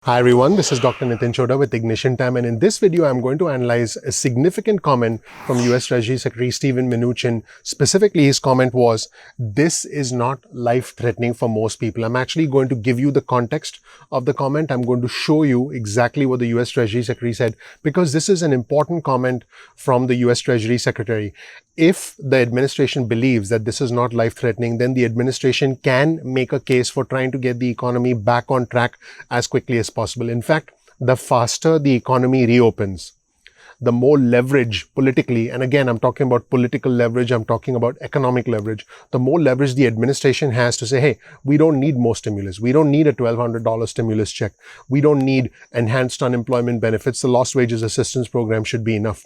Hi everyone, this is Dr. Chhoda with Ignition Time, and in this video I'm going to analyze a significant comment from US Treasury Secretary Steven Mnuchin. Specifically, his comment was, this is not life-threatening for most people. I'm actually going to give you the context of the comment. I'm going to show you exactly what the US Treasury Secretary said, because this is an important comment from the US Treasury Secretary. If the administration believes that this is not life-threatening, then the administration can make a case for trying to get the economy back on track as quickly as possible. In fact, the faster the economy reopens, the more leverage politically, and again, I'm talking about political leverage, I'm talking about economic leverage, the more leverage the administration has to say, hey, we don't need more stimulus. We don't need a $1,200 stimulus check. We don't need enhanced unemployment benefits. The lost wages assistance program should be enough.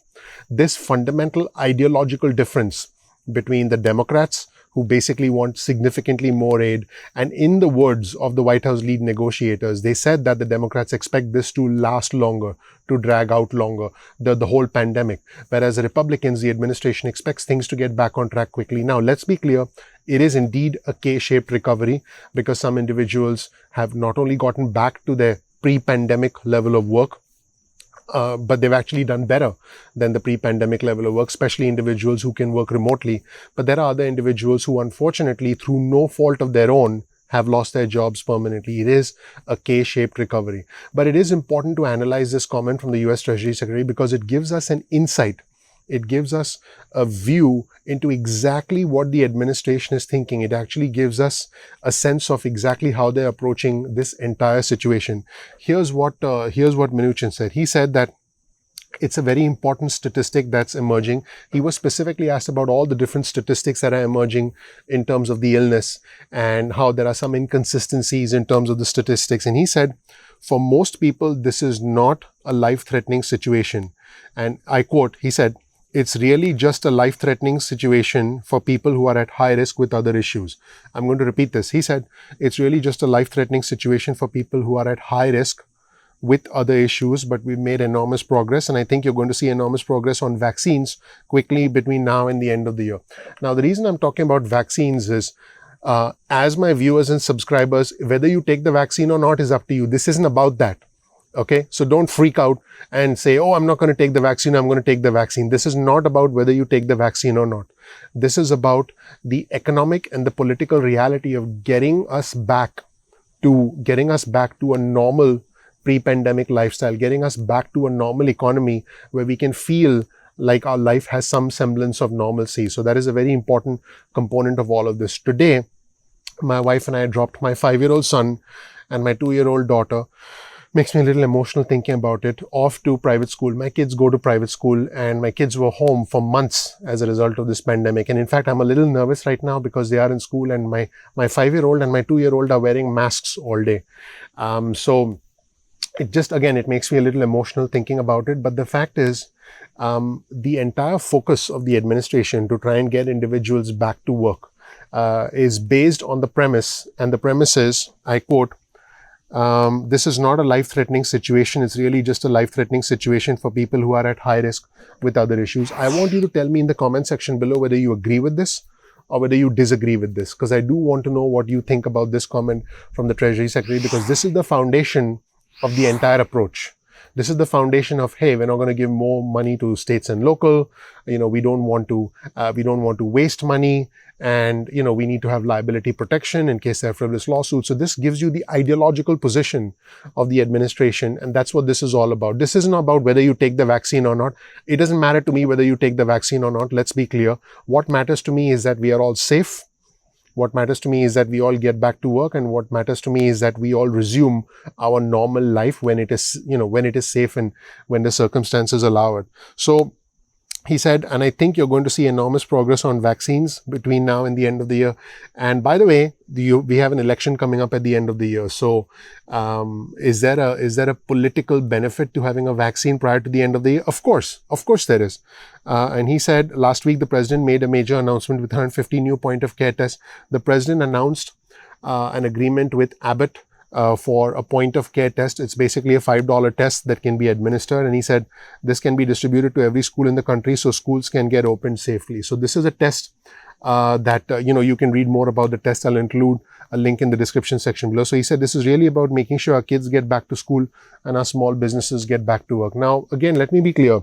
This fundamental ideological difference between the Democrats, who basically want significantly more aid, and in the words of the White House lead negotiators, they said that the Democrats expect this to last longer, to drag out longer, the whole pandemic. Whereas the Republicans, the administration expects things to get back on track quickly. Now, let's be clear. It is indeed a K-shaped recovery, because some individuals have not only gotten back to their pre-pandemic level of work, but they've actually done better than the pre-pandemic level of work, especially individuals who can work remotely. But there are other individuals who, unfortunately, through no fault of their own, have lost their jobs permanently. It is a K-shaped recovery. But it is important to analyze this comment from the US Treasury Secretary, because it gives us an insight. It gives us a view into exactly what the administration is thinking. It actually gives us a sense of exactly how they're approaching this entire situation. Here's what Mnuchin said. He said that it's a very important statistic that's emerging. He was specifically asked about all the different statistics that are emerging in terms of the illness and how there are some inconsistencies in terms of the statistics. And he said, for most people, this is not a life-threatening situation. And I quote, he said, it's really just a life-threatening situation for people who are at high risk with other issues. I'm going to repeat this. He said, it's really just a life-threatening situation for people who are at high risk with other issues, but we've made enormous progress. And I think you're going to see enormous progress on vaccines quickly between now and the end of the year. Now, the reason I'm talking about vaccines is, as my viewers and subscribers, whether you take the vaccine or not is up to you. This isn't about that. Okay, so don't freak out and say, oh, I'm not going to take the vaccine, I'm going to take the vaccine. This is not about whether you take the vaccine or not. This is about the economic and the political reality of getting us back to a normal pre-pandemic lifestyle, getting us back to a normal economy where we can feel like our life has some semblance of normalcy. So that is a very important component of all of this. Today, my wife and I dropped my 5-year-old son and my 2-year-old daughter. Makes me a little emotional thinking about it, off to private school. My kids go to private school, and my kids were home for months as a result of this pandemic. And in fact, I'm a little nervous right now because they are in school, and my 5-year-old and my 2-year-old are wearing masks all day. So it just, again, it makes me a little emotional thinking about it. But the fact is, the entire focus of the administration to try and get individuals back to work is based on the premise, and the premise is, I quote, this is not a life-threatening situation. It's really just a life-threatening situation for people who are at high risk with other issues. I want you to tell me in the comment section below whether you agree with this or whether you disagree with this, because I do want to know what you think about this comment from the Treasury Secretary, because this is the foundation of the entire approach. This is the foundation of, hey, we're not going to give more money to states and local. We don't want to waste money, and we need to have liability protection in case there are frivolous lawsuits. So this gives you the ideological position of the administration, and that's what this is all about. This isn't about whether you take the vaccine or not. It doesn't matter to me whether you take the vaccine or not. Let's be clear. What matters to me is that we are all safe. What matters to me is that we all get back to work, and what matters to me is that we all resume our normal life when it is, when it is safe and when the circumstances allow it. So he said, and I think you're going to see enormous progress on vaccines between now and the end of the year. And by the way, we have an election coming up at the end of the year. So is there a political benefit to having a vaccine prior to the end of the year? Of course there is. And he said last week the president made a major announcement with 150 new point-of-care tests. The president announced an agreement with Abbott for a point-of-care test. It's basically a $5 test that can be administered. And he said this can be distributed to every school in the country so schools can get opened safely. So this is a test you can read more about the test. I'll include a link in the description section below. So he said this is really about making sure our kids get back to school and our small businesses get back to work. Now, again, let me be clear.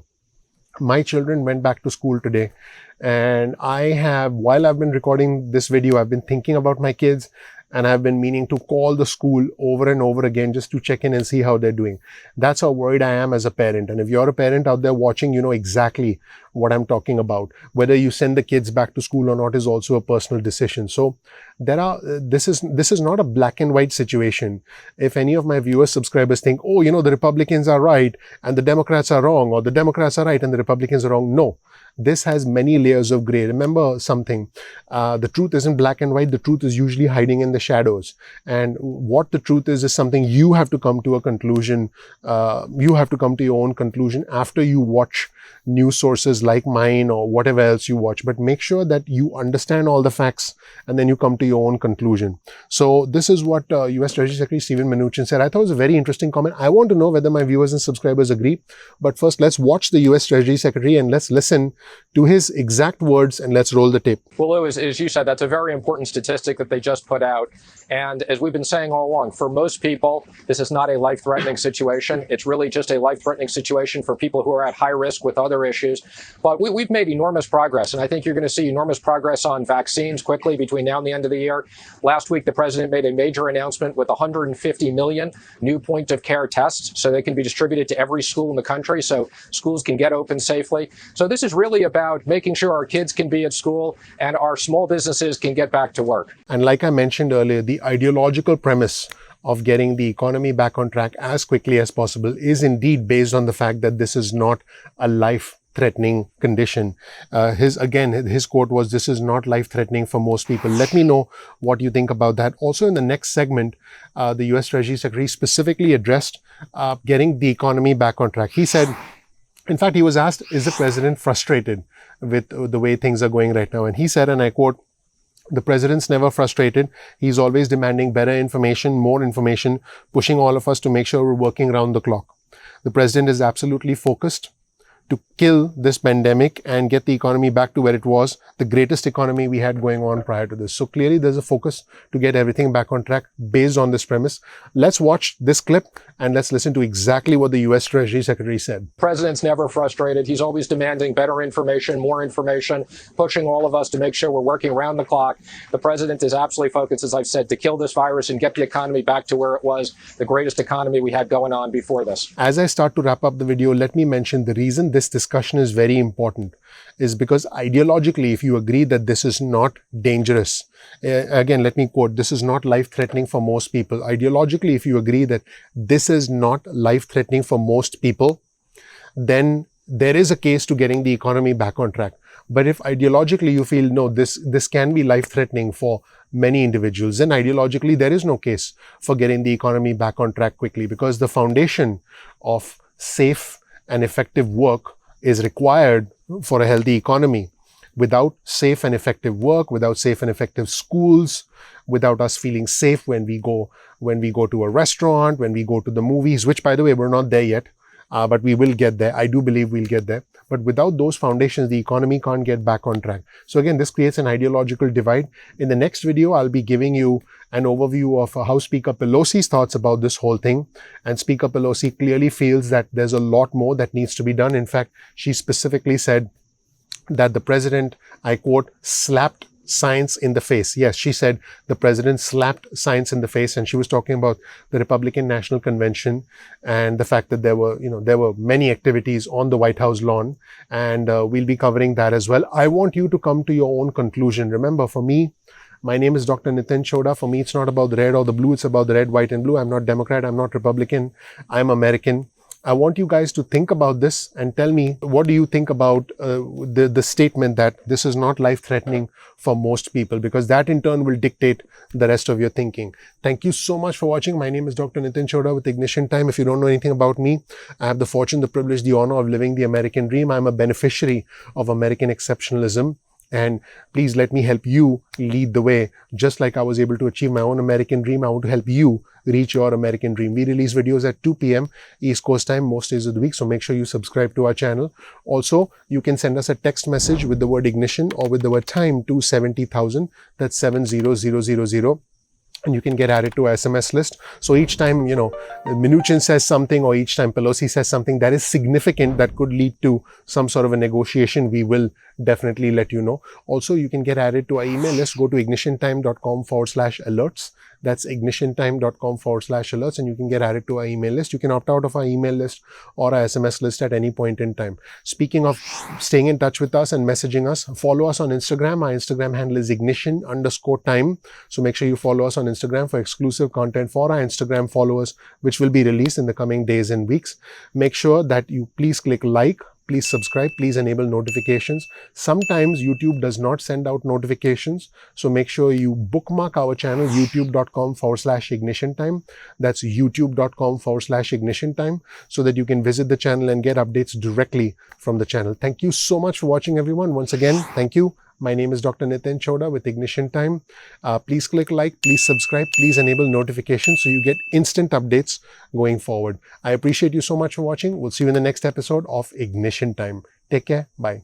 My children went back to school today, and while I've been recording this video, I've been thinking about my kids, and I've been meaning to call the school over and over again just to check in and see how they're doing. That's how worried I am as a parent. And if you're a parent out there watching, you know exactly what I'm talking about. Whether you send the kids back to school or not is also a personal decision. So this is not a black and white situation. If any of my viewers, subscribers think, oh, the Republicans are right and the Democrats are wrong, or the Democrats are right and the Republicans are wrong. No. This has many layers of gray. Remember something, the truth isn't black and white. The truth is usually hiding in the shadows. And what the truth is something you have to come to a conclusion. You have to come to your own conclusion after you watch news sources like mine or whatever else you watch. But make sure that you understand all the facts and then you come to your own conclusion. So this is what US Treasury Secretary Steven Mnuchin said. I thought it was a very interesting comment. I want to know whether my viewers and subscribers agree. But first, let's watch the US Treasury Secretary and let's listen to his exact words, and let's roll the tape. Well, Lou, as you said, that's a very important statistic that they just put out. And as we've been saying all along, for most people, this is not a life-threatening situation. It's really just a life-threatening situation for people who are at high risk with other issues. But we've made enormous progress, and I think you're going to see enormous progress on vaccines quickly between now and the end of the year. Last week, the president made a major announcement with 150 million new point-of-care tests, so they can be distributed to every school in the country, so schools can get open safely. So this is really about making sure our kids can be at school and our small businesses can get back to work. And like I mentioned earlier, the ideological premise of getting the economy back on track as quickly as possible is indeed based on the fact that this is not a life-threatening condition. His quote was, "This is not life-threatening for most people." Let me know what you think about that. Also, in the next segment, the US Treasury Secretary specifically addressed getting the economy back on track. He said, in fact, he was asked, is the president frustrated with the way things are going right now? And he said, and I quote, "The president's never frustrated. He's always demanding better information, more information, pushing all of us to make sure we're working around the clock. The president is absolutely focused to kill this pandemic and get the economy back to where it was, the greatest economy we had going on prior to this." So clearly there's a focus to get everything back on track based on this premise. Let's watch this clip and let's listen to exactly what the US Treasury Secretary said. The president's never frustrated. He's always demanding better information, more information, pushing all of us to make sure we're working around the clock. The president is absolutely focused, as I've said, to kill this virus and get the economy back to where it was, the greatest economy we had going on before this. As I start to wrap up the video, let me mention the reason this discussion is very important is because ideologically, if you agree that this is not dangerous, again, let me quote, "This is not life-threatening for most people." Ideologically, if you agree that this is not life-threatening for most people, then there is a case to getting the economy back on track. But if ideologically you feel, no, this can be life-threatening for many individuals, then ideologically there is no case for getting the economy back on track quickly, because the foundation of safe and effective work is required for a healthy economy. Without safe and effective work, without safe and effective schools, without us feeling safe when we go to a restaurant, when we go to the movies, which, by the way, we're not there yet, but we will get there. I do believe we'll get there. But without those foundations, the economy can't get back on track. So again, this creates an ideological divide. In the next video, I'll be giving you an overview of how Speaker Pelosi's thoughts about this whole thing. And Speaker Pelosi clearly feels that there's a lot more that needs to be done. In fact, she specifically said that the president, I quote, slapped science in the face. Yes, she said the president slapped science in the face, and she was talking about the Republican National Convention and the fact that there were many activities on the White House lawn, and we'll be covering that as well. I want you to come to your own conclusion. Remember, for me, my name is Dr. Chhoda. For me, it's not about the red or the blue. It's about the red, white, and blue. I'm not Democrat. I'm not Republican. I'm American. I want you guys to think about this and tell me, what do you think about the statement that this is not life-threatening for most people, because that in turn will dictate the rest of your thinking. Thank you so much for watching. My name is Dr. Chhoda with Ignition Time. If you don't know anything about me, I have the fortune, the privilege, the honor of living the American dream. I'm a beneficiary of American exceptionalism. And please let me help you lead the way. Just like I was able to achieve my own American dream, I want to help you reach your American dream. We release videos at 2 p.m. East Coast time most days of the week, so make sure you subscribe to our channel. Also, you can send us a text message with the word ignition or with the word time to 70,000. That's 70000. And you can get added to our SMS list. So each time, Mnuchin says something, or each time Pelosi says something that is significant, that could lead to some sort of a negotiation, we will definitely let you know. Also, you can get added to our email list. Go to ignitiontime.com/alerts. That's ignitiontime.com/alerts, and you can get added to our email list. You can opt out of our email list or our SMS list at any point in time. Speaking of staying in touch with us and messaging us, follow us on Instagram. Our Instagram handle is ignition_time. So make sure you follow us on Instagram for exclusive content for our Instagram followers, which will be released in the coming days and weeks. Make sure that you please click like, please subscribe, please enable notifications. Sometimes YouTube does not send out notifications, so make sure you bookmark our channel, youtube.com/ignitiontime. That's youtube.com/ignitiontime, so that you can visit the channel and get updates directly from the channel. Thank you so much for watching, everyone. Once again, thank you. My name is Dr. Nitin Chhoda with Ignition Time. Please click like, please subscribe, please enable notifications so you get instant updates going forward. I appreciate you so much for watching. We'll see you in the next episode of Ignition Time. Take care. Bye.